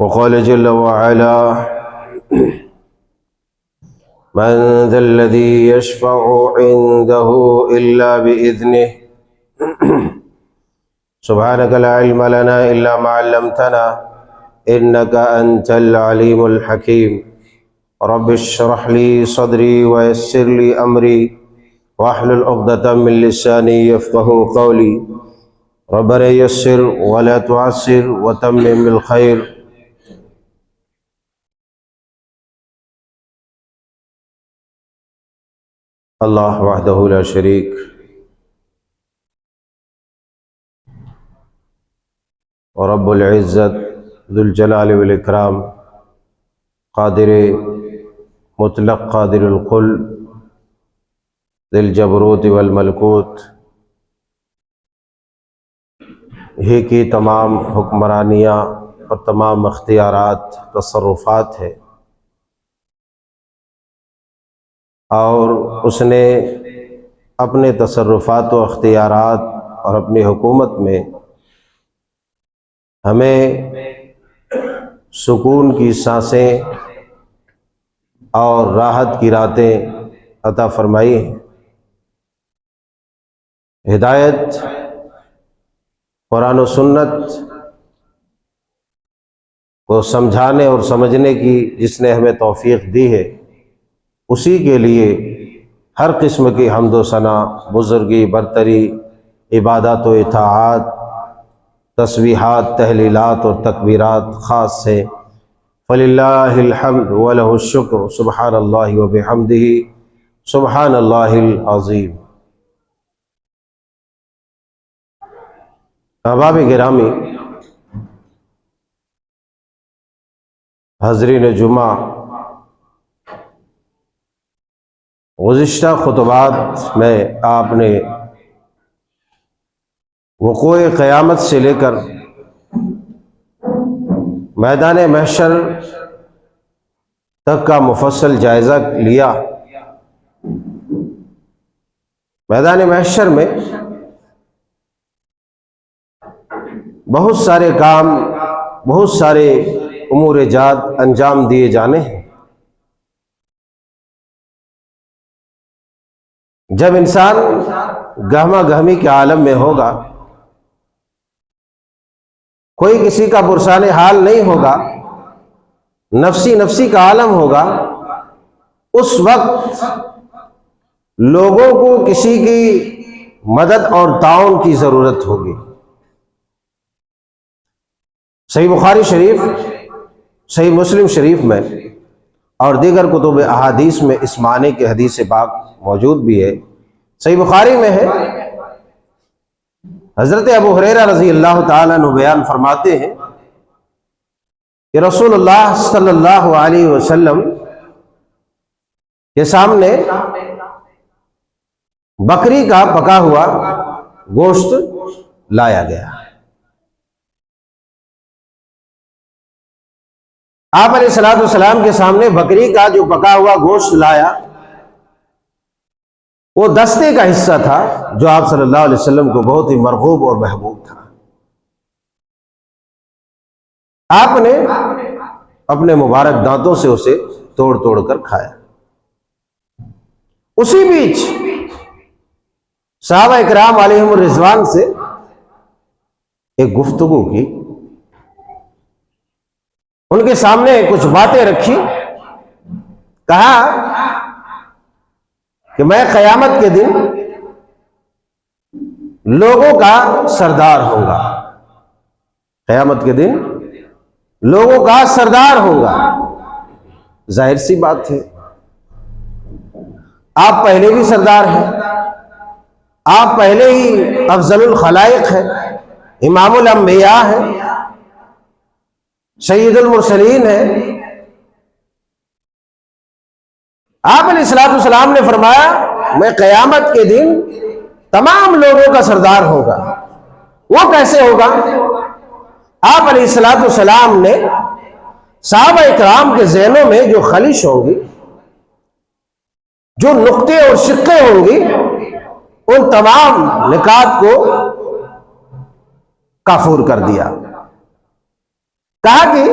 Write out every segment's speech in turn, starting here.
وقال جل وعلا من ذا الذي يشفع عنده إلا بإذنه سبحانك لا علم لنا إلا ما علمتنا إنك أنت العليم الحكيم رب اشرح لي صدري ويسر لي أمري واحلل عقدة من لساني يفقهوا قولي ربنا يسر ولا تعسر وتمم بالخير اللہ وحدہ لا شریک رب العزت ذو الجلال والاکرام قادر مطلق قادر الکل ذی الجبروت والملکوت ہی کی تمام حکمرانیاں اور تمام اختیارات تصرفات ہے، اور اس نے اپنے تصرفات و اختیارات اور اپنی حکومت میں ہمیں سکون کی سانسیں اور راحت کی راتیں عطا فرمائی ہیں۔ ہدایت قرآن و سنت کو سمجھانے اور سمجھنے کی جس نے ہمیں توفیق دی ہے، اسی کے لیے ہر قسم کی حمد و ثنا، بزرگی، برتری، عبادات و اطاعات، تسبیحات، تحلیلات اور تکبیرات خاص ہے۔ فللہ الحمد ولہ الشکر سبحان اللہ وبحمدہ سبحان اللہ العظیم۔ احباب گرامی، حاضرین جمعہ، گزشتہ خطبات میں آپ نے وقوع قیامت سے لے کر میدان محشر تک کا مفصل جائزہ لیا۔ میدان محشر میں بہت سارے کام، بہت سارے امور جات انجام دیے جانے ہیں۔ جب انسان گہما گہمی کے عالم میں ہوگا، کوئی کسی کا پرسان حال نہیں ہوگا، نفسی نفسی کا عالم ہوگا، اس وقت لوگوں کو کسی کی مدد اور تعاون کی ضرورت ہوگی۔ صحیح بخاری شریف، صحیح مسلم شریف میں اور دیگر کتب احادیث میں اس معنی کے حدیث پاک موجود بھی ہے۔ صحیح بخاری میں ہے، حضرت ابو ہریرہ رضی اللہ تعالیٰ عنہ بیان فرماتے ہیں کہ رسول اللہ صلی اللہ علیہ وسلم کے سامنے بکری کا پکا ہوا گوشت لایا گیا۔ آپ علیہ السلام کے سامنے بکری کا جو پکا ہوا گوشت لایا، وہ دستے کا حصہ تھا جو آپ صلی اللہ علیہ وسلم کو بہت ہی مرغوب اور محبوب تھا۔ آپ نے اپنے مبارک دانتوں سے اسے توڑ توڑ کر کھایا۔ اسی بیچ صحابہ اکرام علیہم الرضوان سے ایک گفتگو کی، ان کے سامنے کچھ باتیں رکھی، کہا کہ میں قیامت کے دن لوگوں کا سردار ہوں گا، قیامت کے دن لوگوں کا سردار ہوں گا۔ ظاہر سی بات ہے، آپ پہلے بھی سردار ہیں، آپ پہلے ہی افضل الخلائق ہیں، امام الانبیاء ہیں، سید المرسلین ہیں۔ آپ علیہ السلام نے فرمایا میں قیامت کے دن تمام لوگوں کا سردار ہوگا۔ وہ کیسے ہوگا؟ آپ علیہ السلام نے صحابہ اکرام کے ذہنوں میں جو خلش ہوں گی، جو نقطے اور شقیں ہوں گی، ان تمام نکات کو کافور کر دیا۔ کہا کہ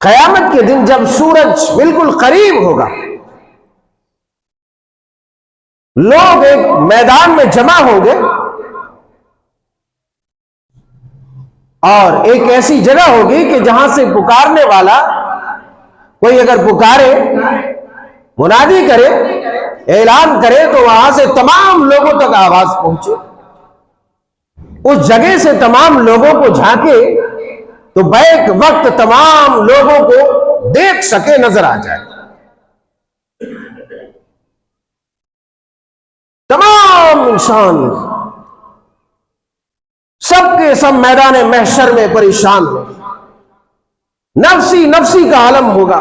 قیامت کے دن جب سورج بالکل قریب ہوگا، لوگ ایک میدان میں جمع ہوں گے اور ایک ایسی جگہ ہوگی کہ جہاں سے پکارنے والا کوئی اگر پکارے، منادی کرے، اعلان کرے تو وہاں سے تمام لوگوں تک آواز پہنچے، اس جگہ سے تمام لوگوں کو جھانکے تو بیک وقت تمام لوگوں کو دیکھ سکے، نظر آ جائے۔ تمام انسان سب کے سب میدان محشر میں پریشان ہو، نفسی نفسی کا عالم ہوگا،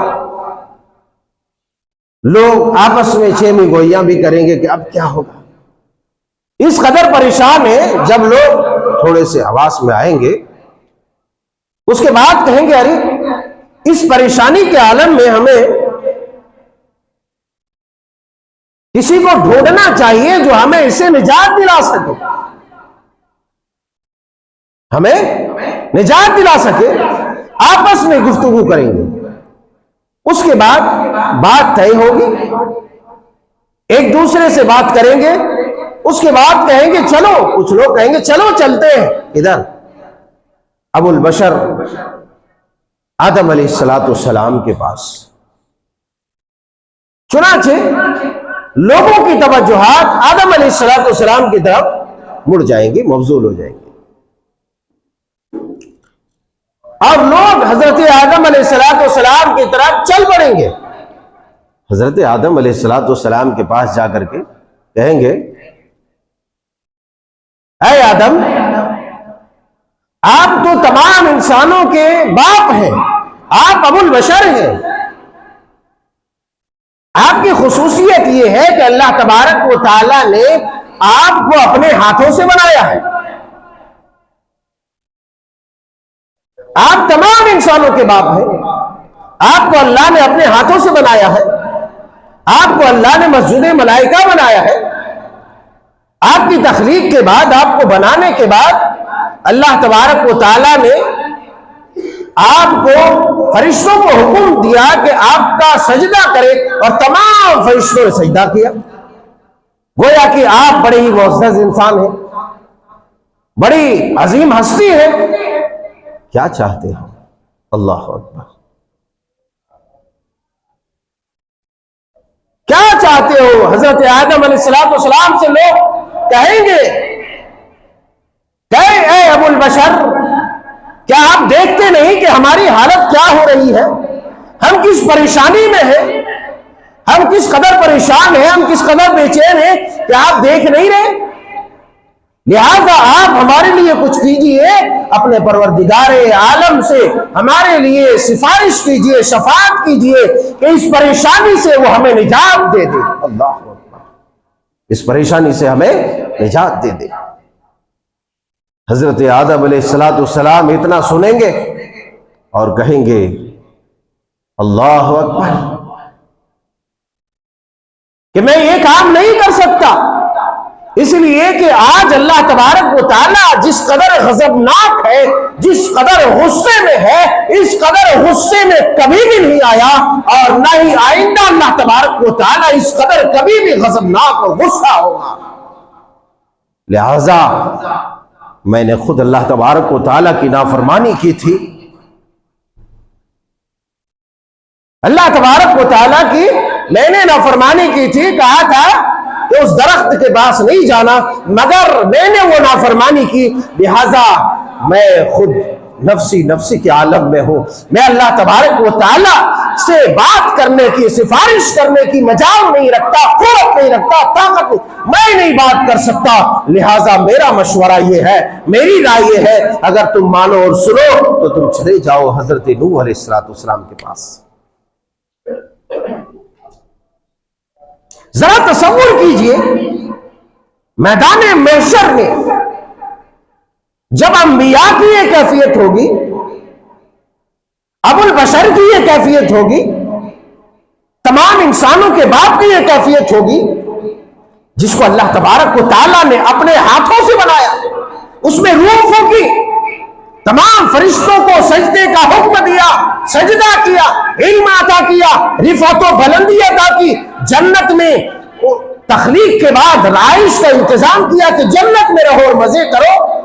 لوگ آپس میں چیمی گوئیاں بھی کریں گے کہ اب کیا ہوگا۔ اس قدر پریشان ہے، جب لوگ تھوڑے سے حواس میں آئیں گے اس کے بعد کہیں گے ارے اس پریشانی کے عالم میں ہمیں کسی کو ڈھونڈنا چاہیے جو ہمیں اسے نجات دلا سکے، ہمیں نجات دلا سکے۔ آپس میں گفتگو کریں گے، اس کے بعد بات طے ہوگی، ایک دوسرے سے بات کریں گے، اس کے بعد کہیں گے چلو، کچھ لوگ کہیں گے چلو چلتے ہیں ادھر ابو البشر آدم علیہ السلام کے پاس۔ چنانچہ لوگوں کی توجہات آدم علیہ السلام کی طرف مڑ جائیں گی، مبذول ہو جائیں گے، اور لوگ حضرت آدم علیہ السلام کی طرف چل پڑیں گے۔ حضرت آدم علیہ السلام کے پاس جا کر کے کہیں گے اے آدم، آپ تو تمام انسانوں کے باپ ہیں، آپ ابو البشر ہیں، آپ کی خصوصیت یہ ہے کہ اللہ تبارک و تعالی نے آپ کو اپنے ہاتھوں سے بنایا ہے، آپ تمام انسانوں کے باپ ہیں، آپ کو اللہ نے اپنے ہاتھوں سے بنایا ہے، آپ کو اللہ نے مسجد ملائکہ بنایا ہے، آپ کی تخلیق کے بعد، آپ کو بنانے کے بعد اللہ تبارک و تعالی نے آپ کو فرشتوں کو حکم دیا کہ آپ کا سجدہ کرے، اور تمام فرشتوں نے سجدہ کیا۔ گویا کہ آپ بڑے ہی معزز انسان ہیں، بڑی عظیم ہستی ہے، کیا چاہتے ہیں؟ اللہ اکبر، کیا چاہتے ہو؟ حضرت آدم علیہ السلام سے لوگ کہیں گے کہ اے ابو البشر، کیا آپ دیکھتے نہیں کہ ہماری حالت کیا ہو رہی ہے؟ ہم کس پریشانی میں ہیں، ہم کس قدر پریشان ہیں، ہم کس قدر بے چین ہیں، کیا آپ دیکھ نہیں رہے؟ لہذا آپ ہمارے لیے کچھ کیجئے، اپنے پروردگار عالم سے ہمارے لیے سفارش کیجئے، شفاعت کیجئے کہ اس پریشانی سے وہ ہمیں نجات دے دے۔ اللہ اکبر، اس پریشانی سے ہمیں نجات دے دے۔ حضرت آدم علیہ السلام اتنا سنیں گے اور کہیں گے اللہ اکبر، کہ میں یہ کام نہیں کر سکتا، اس لیے کہ آج اللہ تبارک و تعالیٰ جس قدر غضبناک ہے، جس قدر غصے میں ہے، اس قدر غصے میں کبھی بھی نہیں آیا، اور نہ ہی آئندہ اللہ تبارک و تعالیٰ اس قدر کبھی بھی غضبناک اور غصہ ہوگا۔ لہذا میں نے خود اللہ تبارک و تعالیٰ کی نافرمانی کی تھی، اللہ تبارک و تعالیٰ کی میں نے نافرمانی کی تھی، کہا تھا کہ اس درخت کے پاس نہیں جانا، مگر میں نے وہ نافرمانی کی، لہذا میں خود نفسی کے عالم میں ہوں، میں اللہ تبارک و تعالیٰ سے بات کرنے کی، سفارش کرنے کی مجال نہیں رکھتا، قوت نہیں رکھتا، طاقت نہیں، میں نہیں بات کر سکتا، لہذا میرا مشورہ یہ ہے، میری رائے یہ ہے، اگر تم مانو اور سنو تو تم چلے جاؤ حضرت نوح علیہ السلام کے پاس۔ ذرا تصور کیجئے، میدان محشر میں جب انبیاء کی یہ کیفیت ہوگی، ابو البشر کی یہ کیفیت ہوگی، تمام انسانوں کے باپ کی یہ کیفیت ہوگی، جس کو اللہ تبارک و تعالیٰ نے اپنے ہاتھوں سے بنایا، اس میں روح پھونکی، تمام فرشتوں کو سجدے کا حکم دیا، سجدہ کیا، علم عطا کیا، رفعت و بلندی عطا کی، جنت میں تخلیق کے بعد رہائش کا انتظام کیا کہ جنت میں رہو اور مزے کرو۔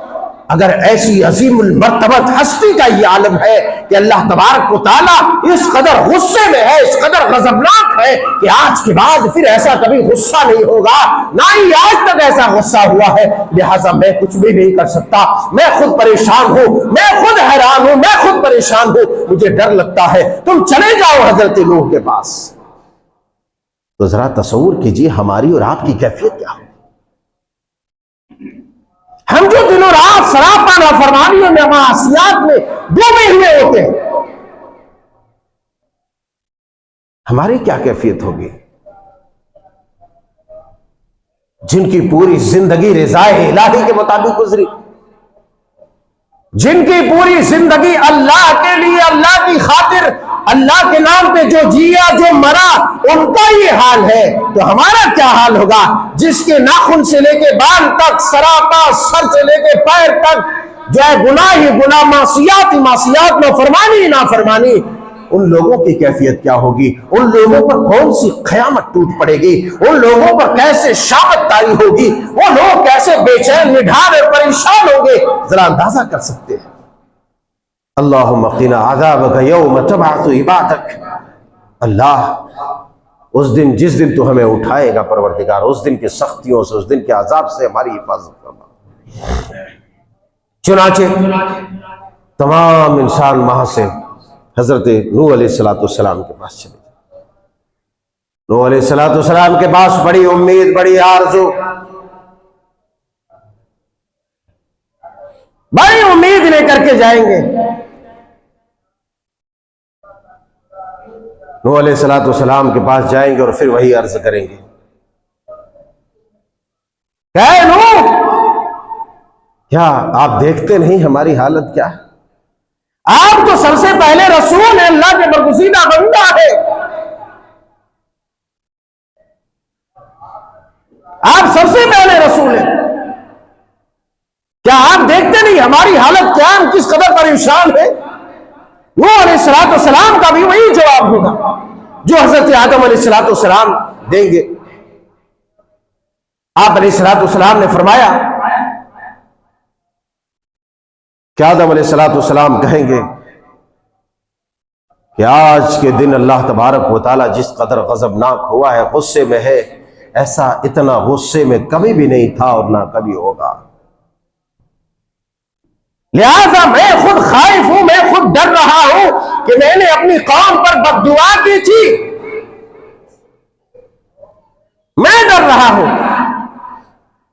اگر ایسی عظیم المرتبت ہستی کا یہ عالم ہے کہ اللہ تبارک و تعالیٰ اس قدر غصے میں ہے، اس قدر غضبناک ہے کہ آج کے بعد پھر ایسا کبھی غصہ نہیں ہوگا، نہ ہی آج تک ایسا غصہ ہوا ہے، لہٰذا میں کچھ بھی نہیں کر سکتا، میں خود پریشان ہوں، میں خود حیران ہوں، میں خود پریشان ہوں، مجھے ڈر لگتا ہے، تم چلے جاؤ حضرت نوح کے پاس۔ تو ذرا تصور کیجئے ہماری اور آپ کی کیفیت کیا ہو۔ ہم جو دن و رات سراپا نافرمانیوں میں، معصیات میں ڈوبے ہوئے ہوتے ہیں، ہماری کیا کیفیت ہوگی؟ جن کی پوری زندگی رضائے الہی کے مطابق گزری، جن کی پوری زندگی اللہ کے لیے، اللہ کی خاطر، اللہ کے نام پہ جو جیا جو مرا، ان کا یہ حال ہے، تو ہمارا کیا حال ہوگا؟ جس کے ناخن سے لے کے بال تک، سراپا سر سے لے کے پیر تک جو ہے گناہ ہی گناہ، معصیات ہی معصیات، نافرمانی ہی نافرمانی، ان لوگوں کی کیفیت کیا ہوگی؟ ان لوگوں پر کون سی قیامت ٹوٹ پڑے گی؟ ان لوگوں پر کیسے شامت طاری ہوگی؟ وہ لوگ کیسے بے چین، نڈھال اور پریشان ہوں گے؟ ذرا اندازہ کر سکتے ہیں۔ اللہم قنا عذابک یوم تبعث عبادک، اللہ اس دن، جس دن تو ہمیں اٹھائے گا پروردگار، اس دن کی سختیوں سے، اس دن کے عذاب سے ہماری حفاظت کرنا۔ چنانچہ تمام انسان وہاں سے حضرت نوح علیہ السلام کے پاس چلے گئے۔ نوح علیہ السلام کے پاس بڑی امید، بڑی آرزو، بڑی امید لے کر کے جائیں گے۔ نوح علیہ السلام کے پاس جائیں گے اور پھر وہی عرض کریں گے کہ اے نوح، کیا آپ دیکھتے نہیں ہماری حالت کیا ہے؟ آپ تو سب سے پہلے رسول ہیں، اللہ کے برگزیدہ بندہ ہے، آپ سب سے پہلے رسول ہیں، کیا آپ دیکھتے نہیں ہماری حالت کیا، ہم کس قدر پریشان ہیں؟ نوح علیہ السلام کا بھی وہی جواب ہوگا جو حضرت آدم علیہ السلام دیں گے۔ آپ علیہ السلام نے فرمایا کہ آدم علیہ السلام کہیں گے کہ آج کے دن اللہ تبارک و تعالیٰ جس قدر غضبناک ہوا ہے، غصے میں ہے، ایسا اتنا غصے میں کبھی بھی نہیں تھا اور نہ کبھی ہوگا، لہذا میں خود خائف ہوں، میں خود ڈر رہا ہوں کہ میں نے اپنی قوم پر بد دعا کی تھی، میں ڈر رہا ہوں،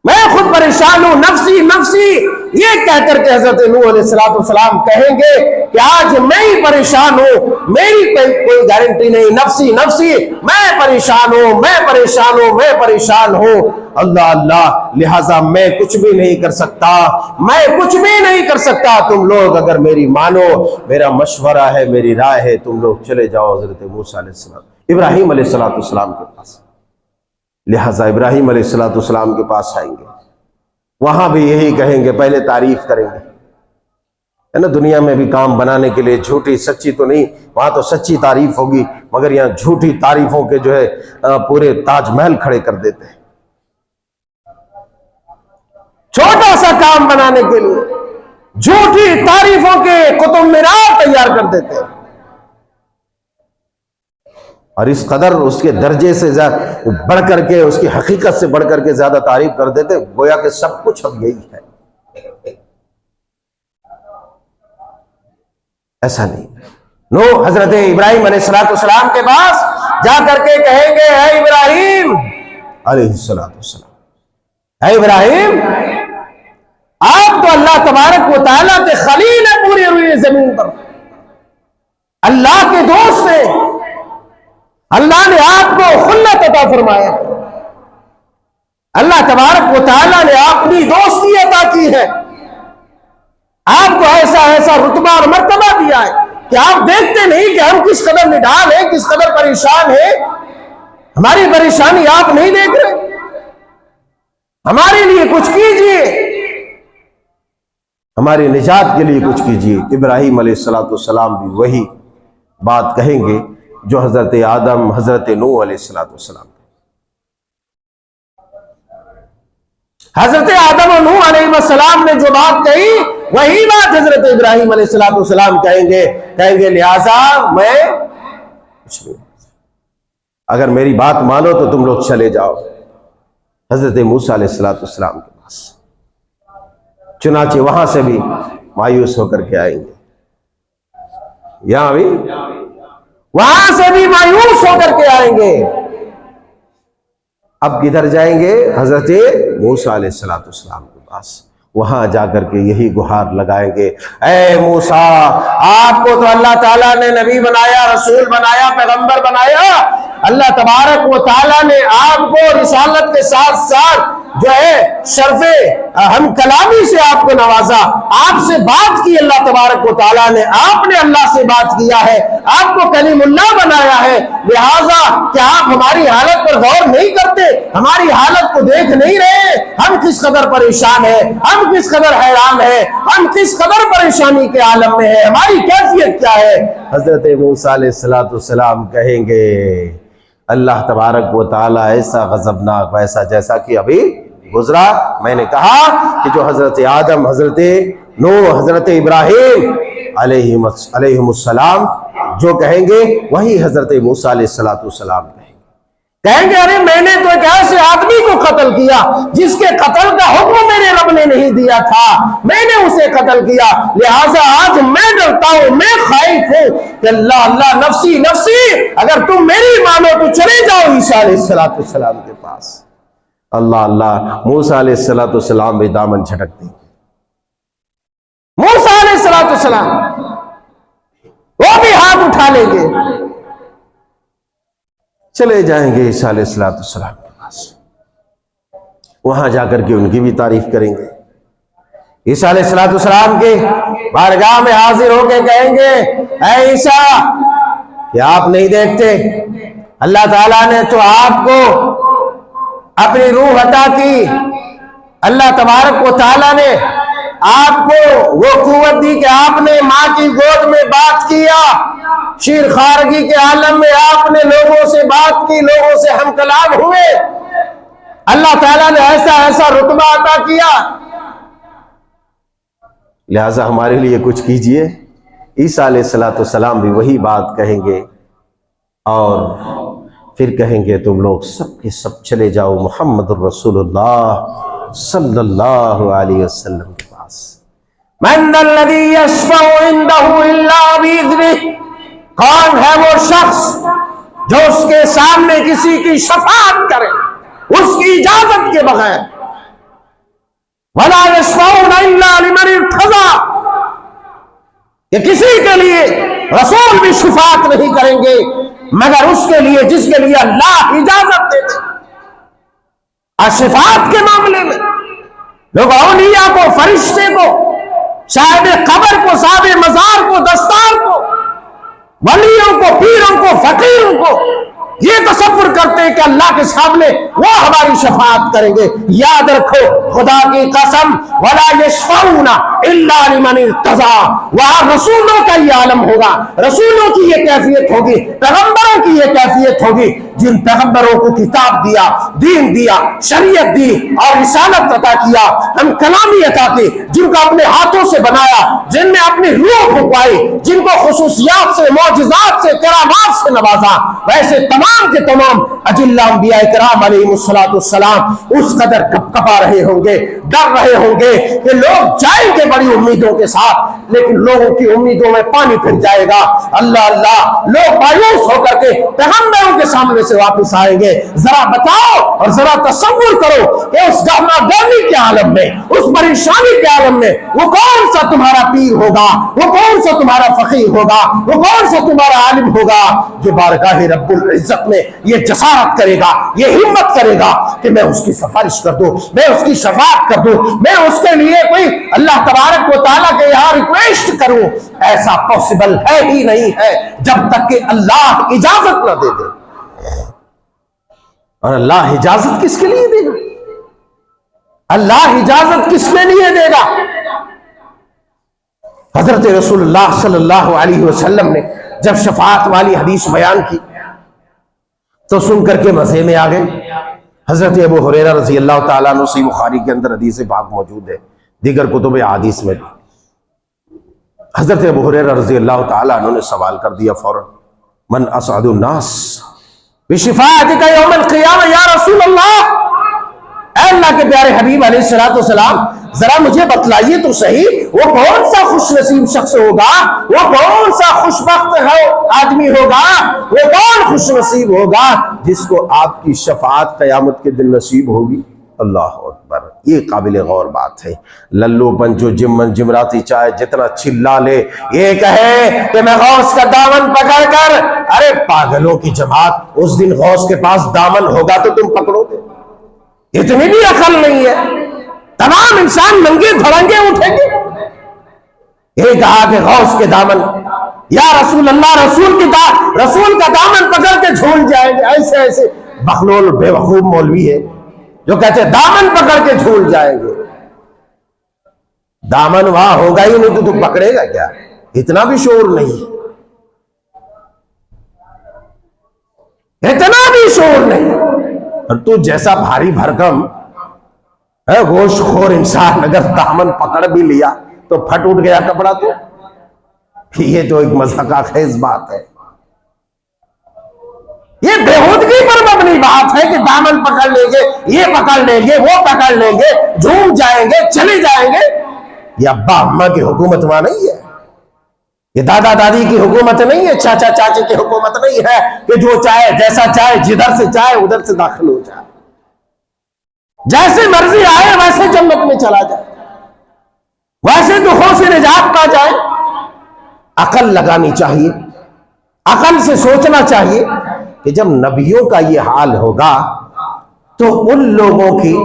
میں خود پریشان ہوں، نفسی نفسی، یہ کہہ کر کے حضرت نوح علیہ السلام کہیں گے کہ آج میں ہی پریشان ہوں، میری کوئی گارنٹی نہیں، نفسی نفسی، میں پریشان ہوں، میں پریشان ہوں، میں پریشان ہوں، اللہ اللہ، لہٰذا میں کچھ بھی نہیں کر سکتا، میں کچھ بھی نہیں کر سکتا، تم لوگ اگر میری مانو، میرا مشورہ ہے، میری رائے ہے، تم لوگ چلے جاؤ حضرت موسیٰ علیہ السلام، ابراہیم علیہ السلام کے پاس۔ لہٰذا ابراہیم علیہ السلام کے پاس آئیں گے، وہاں بھی یہی کہیں گے، پہلے تعریف کریں گے، ہے نا، دنیا میں بھی کام بنانے کے لیے جھوٹی سچی تو نہیں، وہاں تو سچی تعریف ہوگی، مگر یہاں جھوٹی تعریفوں کے جو ہے پورے تاج محل کھڑے کر دیتے ہیں، چھوٹا سا کام بنانے کے لیے جھوٹی تعریفوں کے قطب مینار تیار کر دیتے ہیں، اور اس قدر اس کے درجے سے بڑھ کر کے، اس کی حقیقت سے بڑھ کر کے زیادہ تعریف کر دیتے، گویا کہ سب کچھ اب یہی ہے۔ ایسا نہیں، نوح حضرت ابراہیم علیہ السلام کے پاس جا کر کے کہیں گے، اے ابراہیم علیہ السلام، اے ابراہیم، آپ تو اللہ تبارک و تعالیٰ کے خلیل ہیں پوری روئے زمین پر، اللہ کے دوست ہیں، اللہ نے آپ کو خلت عطا فرمایا، اللہ تبارک و تعالیٰ نے اپنی دوستی عطا کی ہے، آپ کو ایسا ایسا رتبہ اور مرتبہ دیا ہے کہ آپ دیکھتے نہیں کہ ہم کس قدر نڈال ہیں، کس قدر پریشان ہیں، ہماری پریشانی آپ نہیں دیکھ رہے، ہمارے لیے کچھ کیجئے۔ ہماری نجات کے لیے کچھ کیجیے۔ ابراہیم علیہ السلام بھی وہی بات کہیں گے جو حضرت آدم، حضرت نوح علیہ السلام۔ حضرت آدم اور نوح علیہ السلام نے جو بات کہی وہی بات حضرت ابراہیم علیہ السلام کہیں گے لہٰذا میں کچھ نہیں، اگر میری بات مانو تو تم لوگ چلے جاؤ حضرت موسیٰ علیہ السلام کے پاس۔ چنانچہ وہاں سے بھی مایوس ہو کر کے آئیں گے، یہاں بھی وہاں سے بھی مایوس ہو کر کے آئیں گے۔ اب کدھر جائیں گے؟ حضرت موسیٰ علیہ السلام کے پاس۔ وہاں جا کر کے یہی گہار لگائیں گے، اے موسیٰ، آپ کو تو اللہ تعالیٰ نے نبی بنایا، رسول بنایا، پیغمبر بنایا۔ اللہ تبارک و تعالیٰ نے آپ کو رسالت کے ساتھ ساتھ جو ہے شرف ہم کلامی سے آپ کو نوازا، آپ سے بات کی اللہ تبارک و تعالیٰ نے، آپ نے اللہ سے بات کیا ہے، آپ کو کلیم اللہ بنایا ہے۔ لہٰذا کیا آپ ہماری حالت پر غور نہیں کرتے؟ ہماری حالت کو دیکھ نہیں رہے؟ ہم کس قدر پریشان ہیں، ہم کس قدر حیران ہیں، ہم کس قدر پریشانی کے عالم میں ہیں، ہماری کیفیت کیا ہے؟ حضرت موسیٰ علیہ السلام کہیں گے اللہ تبارک و تعالیٰ ایسا غضبناک، ویسا جیسا کہ ابھی گزرا، میں نے کہا کہ جو حضرت آدم، حضرت نوح، حضرت ابراہیم علیہم السلام جو کہیں گے وہی حضرت موسیٰ علیہ السلام کہیں گے ارے میں نے تو ایک ایسے آدمی کو قتل کیا جس کے قتل کا حکم میرے رب نے نہیں دیا تھا، میں نے اسے قتل کیا، لہٰذا آج میں ڈرتا ہوں، میں خائف ہوں کہ اللہ نفسی نفسی، اگر تم میری مانو تو چلے جاؤ عیسیٰ علیہ السلام کے پاس۔ اللہ موسیٰ علیہ السلام بھی دامن جھٹک دیں، موسیٰ علیہ السلام وہ بھی ہاتھ اٹھا لیں گے، چلے جائیں گے عیسیٰ علیہ السلام کے پاس۔ وہاں جا کر کے ان کی بھی تعریف کریں گے، عیسیٰ علیہ السلام کے بارگاہ میں حاضر ہو کے کہیں گے اے عیسیٰ، کیا آپ نہیں دیکھتے اللہ تعالیٰ نے تو آپ کو اپنی روح عطا کی، اللہ تبارک و تعالیٰ نے آپ کو وہ قوت دی کہ آپ نے ماں کی گود میں بات کیا، شیر خارگی کے عالم میں آپ نے لوگوں سے بات کی، لوگوں سے ہم کلام ہوئے، اللہ تعالیٰ نے ایسا رتبہ عطا کیا، لہٰذا ہمارے لیے کچھ کیجئے۔ عیسیٰ علیہ السلام بھی وہی بات کہیں گے اور پھر کہیں گے تم لوگ سب کے سب چلے جاؤ محمد الرسول اللہ صلی اللہ علیہ وسلم کے پاس۔ من ذا الذی یشفع عندہ الا بإذنہ، کون ہے وہ شخص جو اس کے سامنے کسی کی شفاعت کرے اس کی اجازت کے بغیر؟ ولا یشفعون الا لمن ارتضی، کہ کسی کے لیے رسول بھی شفاعت نہیں کریں گے مگر اس کے لیے جس کے لیے اللہ اجازت دیتے۔ شفاعت کے معاملے میں لوگ اولیاء کو، فرشتے کو، صاحب قبر کو، صاحب مزار کو، دستار کو، ولیوں کو، پیروں کو، فقیروں کو یہ تصور کرتے ہیں کہ اللہ کے سامنے وہ ہماری شفاعت کریں گے۔ یاد رکھو خدا کی قسم، ولا یشفعون الا لمن ارتضی، وہاں رسولوں کا یہ عالم ہوگا، رسولوں کی یہ کیفیت ہوگی، پیغمبروں کی یہ کیفیت ہوگی، جن پیغمبروں کو کتاب دیا، دین دیا، شریعت دی اور رسالت عطا کیا، ہم کلامی عطا کی، جن کو اپنے ہاتھوں سے بنایا، جن نے اپنی روح پھونکائی، جن کو خصوصیات سے، معجزات سے، کرامات سے نوازا، ویسے تمام کے تمام اجلہ انبیاء کرام علیہ السلام اس قدر کپا رہے ہوں گے، ڈر رہے ہوں گے کہ لوگ جائیں گے بڑی امیدوں کے ساتھ، لیکن لوگوں کی امیدوں میں پانی پھر جائے گا۔ اللہ لوگ مایوس ہو کر کے پیغمبروں کے سامنے سے واپس آئیں گے۔ ذرا بتاؤ اور ذرا تصور کرو کہ اس گہما گرمی کے عالم میں، اس پریشانی کے عالم میں وہ کون سا تمہارا پیر ہوگا، وہ کون سا تمہارا فقیر ہوگا، وہ کون سا تمہارا عالم ہوگا جو بارگاہ رب العزت میں یہ جسارت کرے گا، یہ ہمت کرے گا کہ میں اس کی سفارش کر دوں، میں اس کی شفاعت کر دوں، میں اس کے لیے کوئی اللہ تبارک و تعالیٰ کے یہاں ریکویسٹ کروں۔ ایسا پاسبل ہے ہی نہیں ہے جب تک کہ اللہ اجازت نہ دے دے۔ اور اللہ اجازت کس کے لیے دے گا؟ اللہ اجازت کس کے لیے دے گا؟ حضرت رسول اللہ صلی اللہ علیہ وسلم نے جب شفاعت والی حدیث بیان کی تو سن کر کے مزے میں آ گئے۔ حضرت ابو ہریرہ رضی اللہ تعالیٰ عنہ، صحیح بخاری کے اندر حدیث پاک موجود ہے، دیگر کتب احادیث میں بھی، حضرت ابو ہریرہ رضی اللہ تعالیٰ عنہ نے سوال کر دیا فوراً، من اسعد الناس بشفاعتک یوم القیامہ یا رسول اللہ، اے اللہ کے پیارے حبیب علیہ السلام، ذرا مجھے بتلائیے تو صحیح، وہ کون سا خوش نصیب شخص ہوگا، وہ کون سا خوش بخت آدمی ہوگا، وہ کون خوش نصیب ہوگا جس کو آپ کی شفاعت قیامت کے دن نصیب ہوگی۔ اللہ اکبر، یہ قابل غور بات ہے۔ للو پنچو جمراتی چاہے جتنا چلا لے، یہ کہے کہ میں غوث کا دامن پکڑ کر، ارے پاگلوں کی جماعت، اس دن غوث کے پاس دامن ہوگا تو تم پکڑو گے؟ اتنی بھی عقل نہیں ہے، تمام انسان ننگے دھڑنگے اٹھیں گے۔ یہ کہا کہ غوث کے دامن، یا رسول اللہ، رسول کا دامن پکڑ کے جھول جائیں گے۔ ایسے ایسے بخلول بے وقوف مولوی ہے جو کہتے ہیں دامن پکڑ کے جھول جائیں گے۔ دامن وہاں ہوگا ہی نہیں تو پکڑے گا کیا؟ اتنا بھی شعور نہیں، اتنا بھی شعور نہیں۔ اور تو جیسا بھاری بھرکم گوشت خور انسان اگر دامن پکڑ بھی لیا تو پھٹ اٹھ گیا کپڑا، تو یہ تو ایک مذہق خیز بات ہے، یہ بےہودگی پر مبنی بات ہے کہ دامن پکڑ لیں گے، یہ پکڑ لیں گے، وہ پکڑ لیں گے، جھوم جائیں گے، چلے جائیں گے۔ یہ ابا اماں کی حکومت وہاں نہیں ہے، یہ دادا دادی کی حکومت نہیں ہے، چاچا چاچی کی حکومت نہیں ہے کہ جو چاہے جیسا چاہے جدھر سے چاہے ادھر سے داخل ہو جائے، جیسے مرضی آئے ویسے جنت میں چلا جائے، ویسے دکھوں سے نجات پا جائے۔ عقل لگانی چاہیے، عقل سے سوچنا چاہیے کہ جب نبیوں کا یہ حال ہوگا تو ان لوگوں کی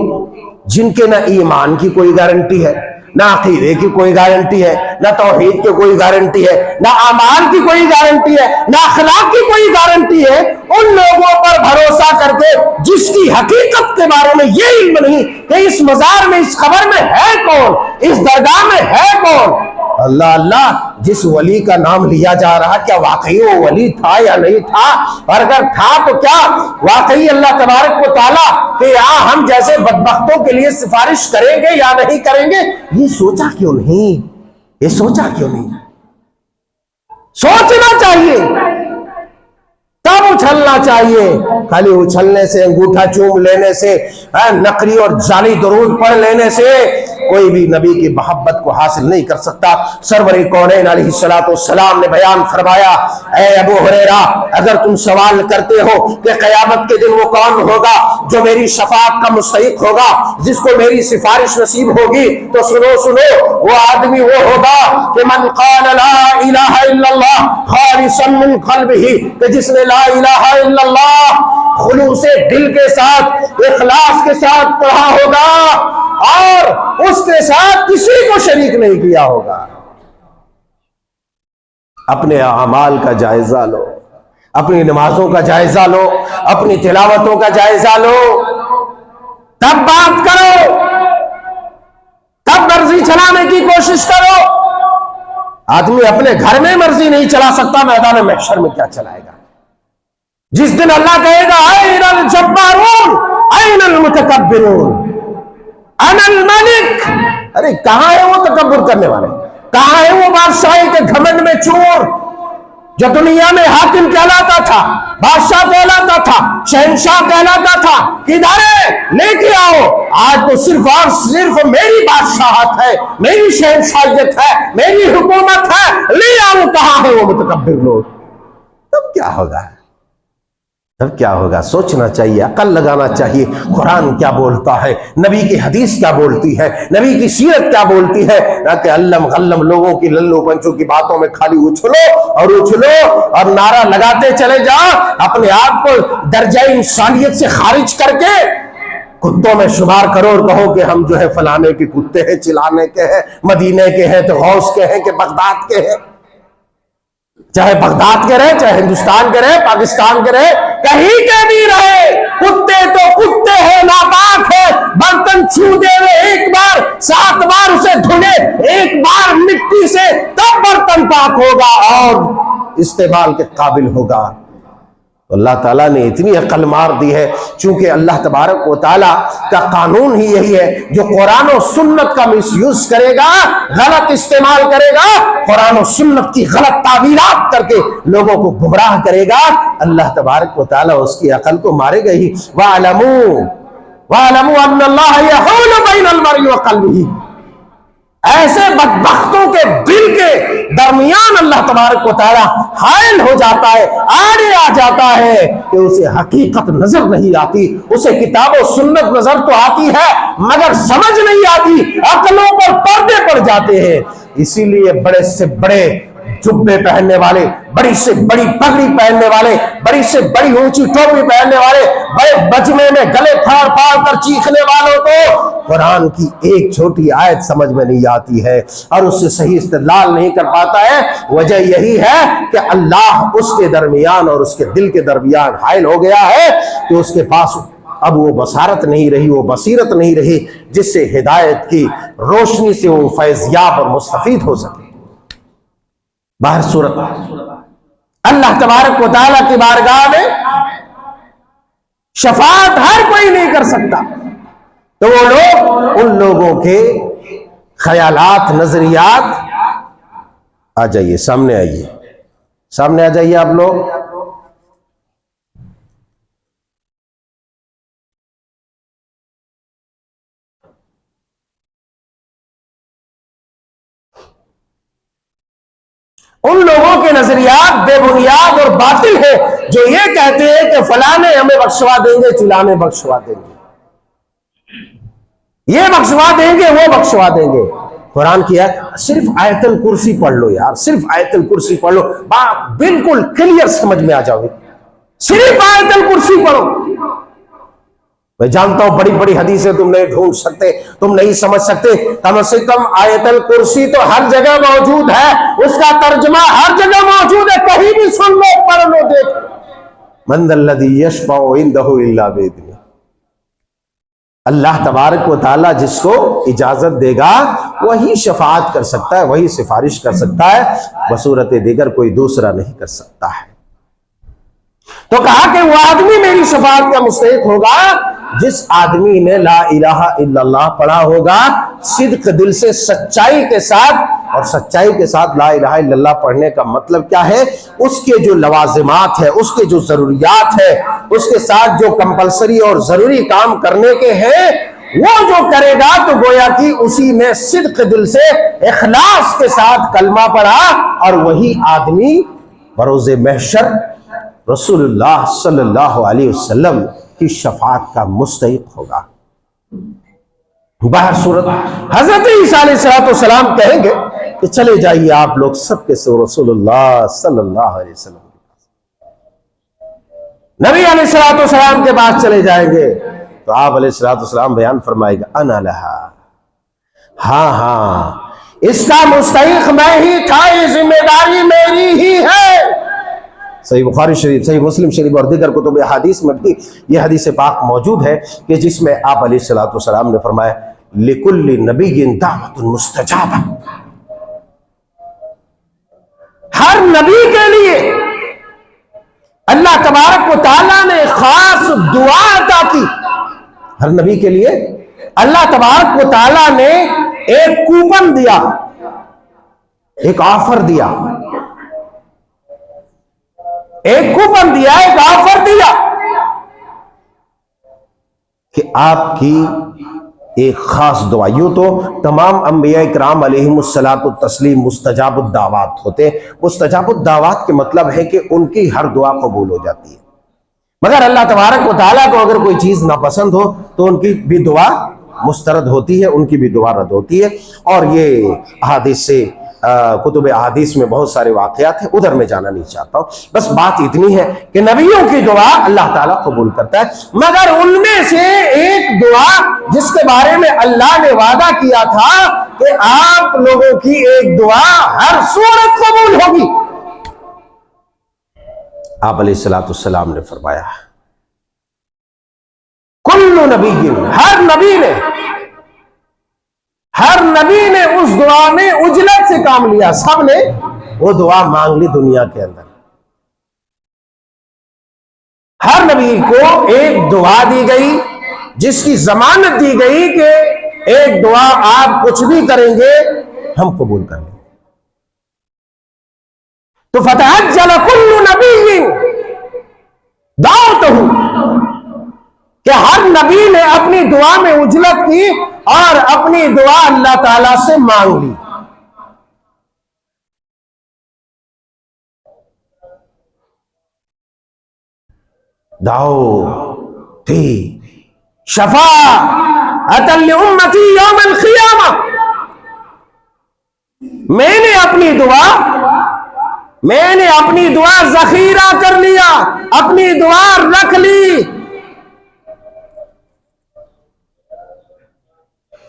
جن کے نہ ایمان کی کوئی گارنٹی ہے، نہ عقیدے کی کوئی گارنٹی ہے، نہ توحید کی کوئی گارنٹی ہے، نہ اعمال کی کوئی گارنٹی ہے، نہ اخلاق کی کوئی گارنٹی ہے، ان لوگوں پر بھروسہ کر کے جس کی حقیقت کے بارے میں یہ علم نہیں کہ اس مزار میں، اس قبر میں ہے کون، اس درگاہ میں ہے کون۔ اللہ اللہ، جس ولی کا نام لیا جا رہا، کیا واقعی وہ ولی تھا یا نہیں تھا؟ اور اگر تھا تو کیا واقعی اللہ تبارک و تعالیٰ کہ ہم جیسے بدبختوں کے لیے سفارش کریں گے یا نہیں کریں گے؟ یہ سوچا کیوں نہیں؟ یہ سوچا کیوں نہیں؟ سوچنا چاہیے، تب اچھلنا چاہیے۔ خالی اچھلنے سے، انگوٹھا چوم لینے سے، نقری اور جعلی درود پڑھ لینے سے کوئی بھی نبی کی محبت کو حاصل نہیں کر سکتا۔ سرور کونین علیہ السلام نے بیان فرمایا، اے ابو ہریرہ، اگر تم سوال کرتے ہو کہ قیامت کے دن وہ کون ہوگا جو میری شفاعت کا مستحق ہوگا، جس کو میری سفارش نصیب ہوگی، تو سنو، وہ آدمی وہ ہوگا کہ من قال لا الہ الا اللہ خالصا من قلبہ، کہ جس نے لا الہ الا اللہ خلوص دل کے ساتھ، اخلاص کے ساتھ پڑھا ہوگا اور اس کے ساتھ کسی کو شریک نہیں کیا ہوگا۔ اپنے اعمال کا جائزہ لو، اپنی نمازوں کا جائزہ لو، اپنی تلاوتوں کا جائزہ لو، تب بات کرو، تب مرضی چلانے کی کوشش کرو۔ آدمی اپنے گھر میں مرضی نہیں چلا سکتا، میدان محشر میں کیا چلائے گا؟ جس دن اللہ کہے گا این الجبارون این المتکبرون انا الملک، ارے کہاں ہے وہ تکبر کرنے والے؟ کہاں ہے وہ بادشاہی کے گھمنڈ میں چور جو دنیا میں حاکم کہلاتا تھا، بادشاہ کہلاتا تھا، شہنشاہ کہلاتا تھا؟ کدھر ہے؟ لے کے آؤ، آج تو صرف اور صرف میری بادشاہت ہے، میری شہنشاہیت ہے، میری حکومت ہے، لے آؤ۔ کہاں ہے وہ متکبر لوگ؟ تب کیا ہوگا؟ تب کیا ہوگا؟ سوچنا چاہیے، عقل لگانا چاہیے۔ قرآن کیا بولتا ہے، نبی کی حدیث کیا بولتی ہے، نبی کی سیرت کیا بولتی ہے، نہ کہ علم غلم لوگوں کی للو پنچوں کی باتوں میں خالی اچھلو اور نعرہ لگاتے چلے جاؤ، اپنے آپ کو درجہ انسانیت سے خارج کر کے کتوں میں شمار کرو اور کہو کہ ہم جو ہے فلانے کے کتے ہیں، چلانے کے ہیں، مدینے کے ہیں، تو غوث کے ہیں کہ بغداد کے ہیں۔ چاہے بغداد کے رہے، چاہے ہندوستان کے رہے، پاکستان کے رہے، کہیں کے بھی رہے، کتے تو کتے ہیں، ناپاک ہے، برتن چھو دے ہوئے ایک بار 7 بار اسے دھلے، ایک بار مٹی سے، تب برتن پاک ہوگا اور استعمال کے قابل ہوگا۔ اللہ تعالیٰ نے اتنی عقل مار دی ہے، چونکہ اللہ تبارک و تعالیٰ کا قانون ہی یہی ہے، جو قرآن و سنت کا مس یوز کرے گا، غلط استعمال کرے گا، قرآن و سنت کی غلط تعبیرات کر کے لوگوں کو گمراہ کرے گا، اللہ تبارک و تعالیٰ اس کی عقل کو مارے گا ہی۔ وَاعْلَمُوا أَنَّ اللَّهَ يَحُولُ بَيْنَ الْمَرْءِ وَقَلْبِهِ، ایسے بدبختوں کے دل کے درمیان اللہ تبارک و تعالیٰ حائل ہو جاتا ہے، آڑے آ جاتا ہے کہ اسے حقیقت نظر نہیں آتی، اسے کتاب و سنت نظر تو آتی ہے مگر سمجھ نہیں آتی، عقلوں پر پردے پڑ جاتے ہیں۔ اسی لیے بڑے سے بڑے جبے پہننے والے، بڑی سے بڑی پگڑی پہننے والے، بڑی سے بڑی اونچی ٹوپی پہننے والے، بڑے بجمے میں گلے پھاڑ پھاڑ کر چیخنے والوں کو قرآن کی ایک چھوٹی آیت سمجھ میں نہیں آتی ہے اور اس سے صحیح استدلال نہیں کر پاتا ہے۔ وجہ یہی ہے کہ اللہ اس کے درمیان اور اس کے دل کے درمیان حائل ہو گیا ہے کہ اس کے پاس اب وہ بصارت نہیں رہی، وہ بصیرت نہیں رہی جس سے ہدایت کی روشنی سے وہ فیضیاب اور مستفید ہو سکے۔ باہر صورت اللہ تبارک و تعالیٰ کی بارگاہ میں شفاعت ہر کوئی نہیں کر سکتا، تو وہ لوگ، ان لوگوں کے خیالات، نظریات، آ جائیے سامنے، آئیے سامنے، آ جائیے آپ لوگ۔ ان لوگوں کے نظریات بے بنیاد اور باطل ہے جو یہ کہتے ہیں کہ فلاں ہمیں بخشوا دیں گے، چلانے بخشوا دیں گے، یہ بخشوا دیں گے، وہ بخشوا دیں گے۔ قرآن کی صرف آیت الکرسی پڑھ لو یار، صرف آیت الکرسی پڑھ لو، بات بالکل کلیئر سمجھ میں آ جاؤ گی، صرف آیت الکرسی پڑھو۔ میں جانتا ہوں بڑی بڑی حدیثیں تم نہیں ڈھونڈ سکتے، تم نہیں سمجھ سکتے، کم سے کم آیت الکرسی تو ہر جگہ موجود ہے، اس کا ترجمہ ہر جگہ موجود ہے، کہیں بھی سن لو، پڑھ لو، دیکھ۔ من ذا الذی یشفع عنده الا باذنہ، اللہ تبارک و تعالیٰ جس کو اجازت دے گا وہی شفاعت کر سکتا ہے، وہی سفارش کر سکتا ہے، بصورت دیگر کوئی دوسرا نہیں کر سکتا ہے۔ تو کہا کہ وہ آدمی میری شفاعت کا مستحق ہوگا جس آدمی نے لا الہ الا اللہ پڑھا ہوگا صدق دل سے، سچائی کے ساتھ، اور سچائی کے ساتھ لا الہ الا اللہ پڑھنے کا مطلب کیا ہے؟ اس کے جو لوازمات ہیں، اس کے جو ضروریات ہیں، اس کے ساتھ جو کمپلسری اور ضروری کام کرنے کے ہیں، وہ جو کرے گا تو گویا کہ اسی نے صدق دل سے، اخلاص کے ساتھ کلمہ پڑھا، اور وہی آدمی بروز محشر رسول اللہ صلی اللہ علیہ وسلم کی شفاعت کا مستحق ہوگا۔ باہر صورت حضرت عیسیٰ علیہ السلام کہیں گے کہ چلے جائیے آپ لوگ سب کے سو رسول اللہ صلی اللہ علیہ وسلم کے پاس، نبی علیہ السلام کے پاس چلے جائیں گے تو آپ علیہ السلام بیان فرمائے گا انا لہا، ہاں ہاں اس کا مستحق میں ہی تھا، یہ ذمہ داری میری ہی ہے۔ صحیح بخاری شریف، صحیح مسلم شریف اور دیگر کتب احادیث میں بھی یہ حدیث پاک موجود ہے کہ جس میں آپ علیہ السلام نے فرمایا لِكُلِّ نَبِيٍّ دَعْوَةٌ مُسْتَجَابَةٌ، ہر نبی کے لیے اللہ تبارک و تعالیٰ نے خاص دعا عطا کی، ہر نبی کے لیے اللہ تبارک و تعالیٰ نے ایک کوپن دیا، ایک آفر دیا، ایک کوپن دیا، ایک آفر دیا کہ آپ کی ایک خاص دعا، یوں تو تمام انبیاء کرام علیہم الصلاۃ والتسلیم مستجاب الدعوات ہوتے ہیں، مستجاب الدعوات کے مطلب ہے کہ ان کی ہر دعا قبول ہو جاتی ہے، مگر اللہ تبارک و تعالیٰ کو اگر کوئی چیز ناپسند ہو تو ان کی بھی دعا مسترد ہوتی ہے، ان کی بھی دعا رد ہوتی ہے، اور یہ احادیث سے کتب احادیث میں بہت سارے واقعات ہیں، ادھر میں جانا نہیں چاہتا ہوں، بس بات اتنی ہے کہ نبیوں کی دعا اللہ تعالیٰ قبول کرتا ہے، مگر ان میں سے ایک دعا جس کے بارے میں اللہ نے وعدہ کیا تھا کہ آپ لوگوں کی ایک دعا ہر صورت قبول ہوگی، آپ علیہ الصلوۃ والسلام نے فرمایا کل نبی، ہر نبی نے اس دعا میں اجلت سے کام لیا، سب نے وہ دعا مانگ لی دنیا کے اندر. ہر نبی کو ایک دعا دی گئی جس کی ضمانت دی گئی کہ ایک دعا آپ کچھ بھی کریں گے ہم قبول کر لیں. تو فتحجل کل نبی دعوتہ، کہ ہر نبی نے اپنی دعا میں اجلت کی اور اپنی دعا اللہ تعالی سے مانگ لی. دعو تھی شفاعۃ لامتی یوم القیامہ، میں نے اپنی دعا ذخیرہ کر لیا، اپنی دعا رکھ لی.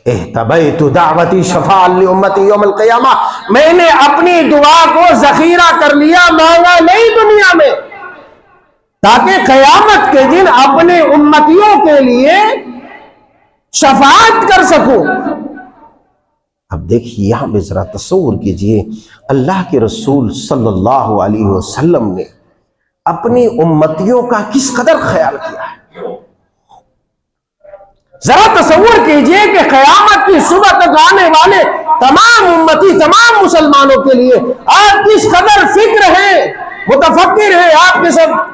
احتبیت دعوتی شفاعۃ لامتی یوم القیامہ، میں نے اپنی دعا کو ذخیرہ کر لیا، مانگا نہیں دنیا میں، تاکہ قیامت کے دن اپنے امتیوں کے لیے شفاعت کر سکوں. اب دیکھیے یہاں پہ ذرا تصور کیجئے، اللہ کے رسول صلی اللہ علیہ وسلم نے اپنی امتیوں کا کس قدر خیال کیا ہے. ذرا تصور کیجئے کہ قیامت کی صبح تک آنے والے تمام امتی، تمام مسلمانوں کے لیے آپ کس قدر فکر ہے، متفکر ہے، آپ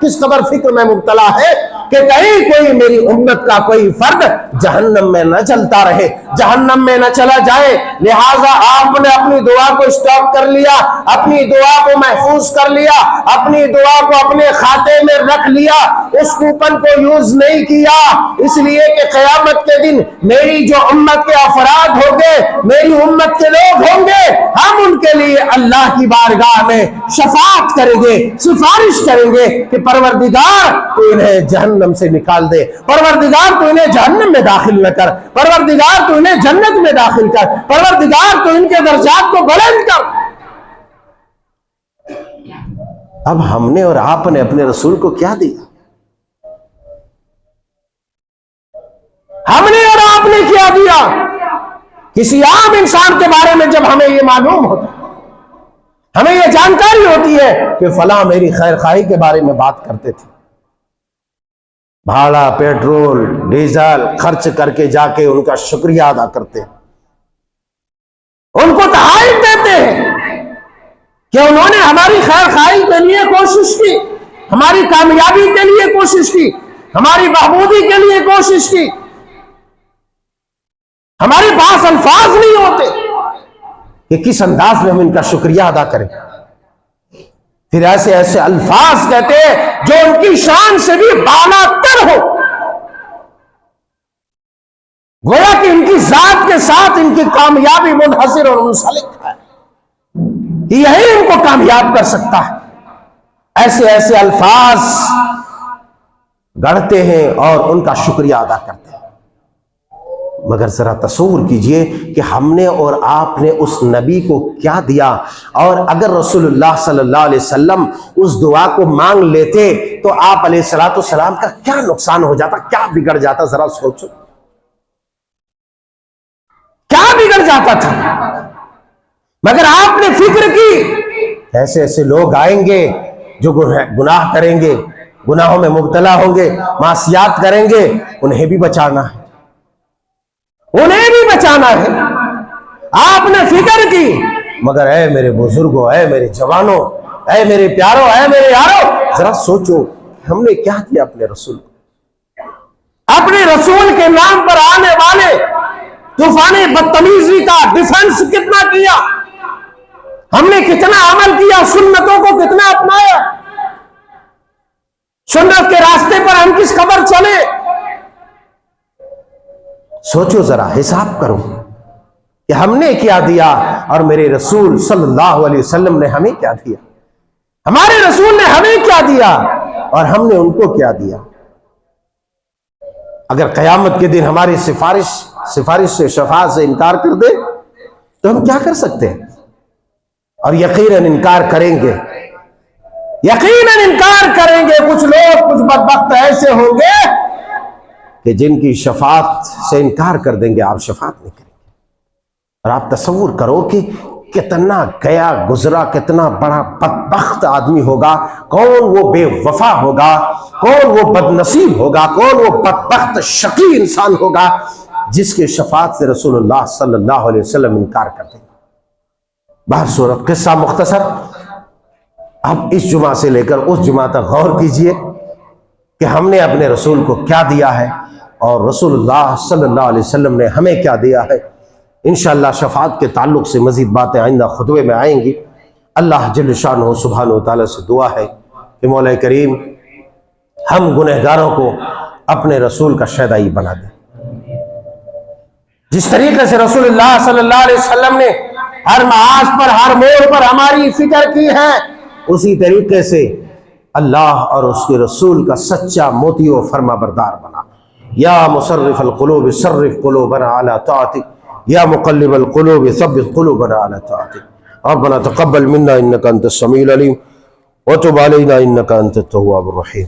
کس قدر فکر میں مبتلا ہے کہ کہیں کوئی میری امت کا کوئی فرد جہنم میں نہ چلتا رہے، جہنم میں نہ چلا جائے. لہٰذا آپ نے اپنی دعا کو اسٹاک کر لیا، اپنی دعا کو محفوظ کر لیا، اپنی دعا کو اپنے کھاتے میں رکھ لیا، اس کوپن کو یوز نہیں کیا، اس لیے کہ قیامت کے دن میری جو امت کے افراد ہوں گے، میری امت کے لوگ ہوں گے، ہم ان کے لیے اللہ کی بارگاہ میں شفاعت کریں گے، سفارش کریں گے کہ پروردگار تو انہیں جہنم سے نکال دے، پروردگار تو انہیں جہنم میں داخل نہ کر، پروردگار تو انہیں جنت میں داخل کر، پروردگار تو ان کے درجات کو بلند کر. اب ہم نے اور آپ نے اپنے رسول کو کیا دیا؟ ہم نے اور آپ نے کیا دیا؟ کسی عام انسان کے بارے میں جب ہمیں یہ معلوم ہوتا ہے، ہمیں یہ جانکاری ہوتی ہے کہ فلاں میری خیر خواہی کے بارے میں بات کرتے تھے، بھاڑا پیٹرول ڈیزل خرچ کر کے جا کے ان کا شکریہ ادا کرتے ہیں، ان کو تحائف دیتے ہیں کہ انہوں نے ہماری خیر خواہی کے لیے کوشش کی، ہماری کامیابی کے لیے کوشش کی، ہماری بہبودی کے لیے کوشش کی. ہمارے پاس الفاظ نہیں ہوتے کہ کس انداز میں ہم ان کا شکریہ ادا کریں. پھر ایسے ایسے الفاظ کہتے ہیں جو ان کی شان سے بھی بالا تر ہو، گویا کہ ان کی ذات کے ساتھ ان کی کامیابی منحصر اور منسلک ہے، یہی ان کو کامیاب کر سکتا ہے. ایسے ایسے الفاظ گڑھتے ہیں اور ان کا شکریہ ادا کرتے ہیں. مگر ذرا تصور کیجئے کہ ہم نے اور آپ نے اس نبی کو کیا دیا، اور اگر رسول اللہ صلی اللہ علیہ وسلم اس دعا کو مانگ لیتے تو آپ علیہ الصلوۃ والسلام کا کیا نقصان ہو جاتا، کیا بگڑ جاتا. ذرا سوچو کیا بگڑ جاتا تھا. مگر آپ نے فکر کی، ایسے ایسے لوگ آئیں گے جو گناہ کریں گے، گناہوں میں مبتلا ہوں گے، معصیات کریں گے، انہیں بھی بچانا ہے، انہیں بھی بچانا ہے. آپ نے فکر کی. مگر اے میرے بزرگوں، اے میرے جوانوں، اے میرے پیاروں، اے میرے یاروں، ذرا سوچو ہم نے کیا کیا اپنے رسول کو. اپنے رسول کے نام پر آنے والے طوفان بدتمیزی کا ڈیفنس کتنا کیا، ہم نے کتنا عمل کیا، سنتوں کو کتنا اپنایا، سنت کے راستے پر ہم کس قدر چلے. سوچو ذرا، حساب کرو کہ ہم نے کیا دیا اور میرے رسول صلی اللہ علیہ وسلم نے ہمیں کیا دیا. ہمارے رسول نے ہمیں کیا دیا اور ہم نے ان کو کیا دیا. اگر قیامت کے دن ہماری سفارش سے، شفاعت سے انکار کر دے تو ہم کیا کر سکتے ہیں؟ اور یقیناً انکار کریں گے. یقیناً انکار کریں گے کچھ لوگ، کچھ بدبخت ایسے ہوں گے کہ جن کی شفاعت سے انکار کر دیں گے، آپ شفاعت نہیں کریں گے۔ اور آپ تصور کرو کہ کتنا گیا گزرا، کتنا بڑا بدبخت آدمی ہوگا، کون وہ بے وفا ہوگا، کون وہ بد نصیب ہوگا، کون وہ بدبخت شقی انسان ہوگا جس کے شفاعت سے رسول اللہ صلی اللہ علیہ وسلم انکار کر دیں گے۔ بہر صورت قصہ مختصر، اب اس جمعہ سے لے کر اس جمعہ تک غور کیجئے کہ ہم نے اپنے رسول کو کیا دیا ہے اور رسول اللہ صلی اللہ علیہ وسلم نے ہمیں کیا دیا ہے۔ انشاءاللہ شفاعت کے تعلق سے مزید باتیں آئندہ خطبے میں آئیں گی۔ اللہ جل شانہ سبحانہ وتعالی سے دعا ہے کہ مولا کریم ہم گنہگاروں کو اپنے رسول کا شیدائی بنا دیں۔ جس طریقے سے رسول اللہ صلی اللہ علیہ وسلم نے ہر معاش پر، ہر موڑ پر ہماری فکر کی ہے، اسی طریقے سے اللہ اور اس کے رسول کا سچا موتی و فرما بردار بنا۔ یا مصرف القلوب صرف قلوبنا علی طاعتک، یا مقلب القلوب ثبت قلوبنا علی طاعتک۔ ربنا تقبل منا انک انت السمیع العلیم وتب علینا انک انت التواب الرحیم۔